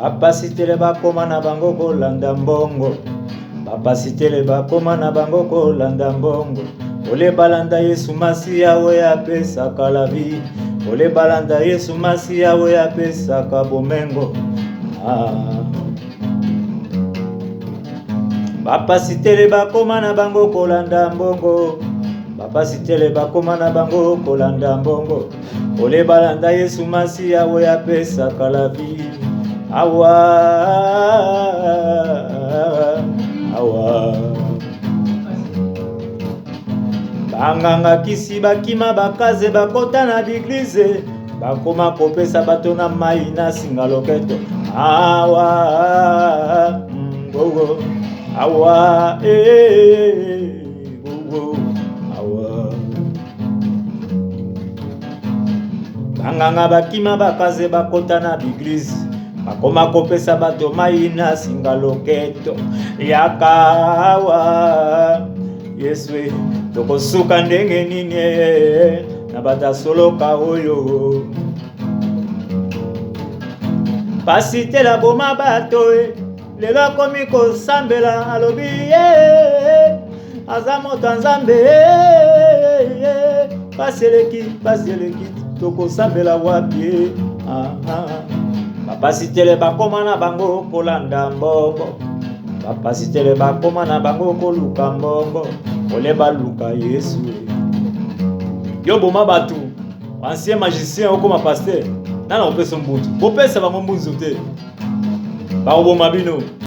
bapasitele bakoma na bango kolanda mbongo, bapasitele bakoma na bango kolanda mbongo. Ole balanda Yesu Masiya we apesaka la vie, ole balanda Yesu Masiya we apesaka bomengo. Bapasitele bakoma na bango kolanda mbongo, bapasitele bakoma na bango kolanda mbongo. Ole balanda Yesu Masiya we apesaka la vie. Awa awa banganga kisi bakima bakaze bakota na biglize, bakoma kopesa bato na mai na singa loketo. Awa gogo awa gogo awa banganga bakima bakaze bakota na biglize, bakoma kopesa bato mai na singa loketo. Yakawa Yesu tokosuka ndenge nini na batasoloka oyo. Pasitela boma bato lelo akomi kosambela alobi aza moto nzambe. Paseleki tokosambela wapi? Bapasitele bakoma na bango kolanda mbongo, bapasitele bakoma na bango koluka mbongo. Ole baluka Yesu. Yo boma batu ancien magicien okoma pasteur nana opesa mbutu bopesa bango mbunzu te, bakoboma bino.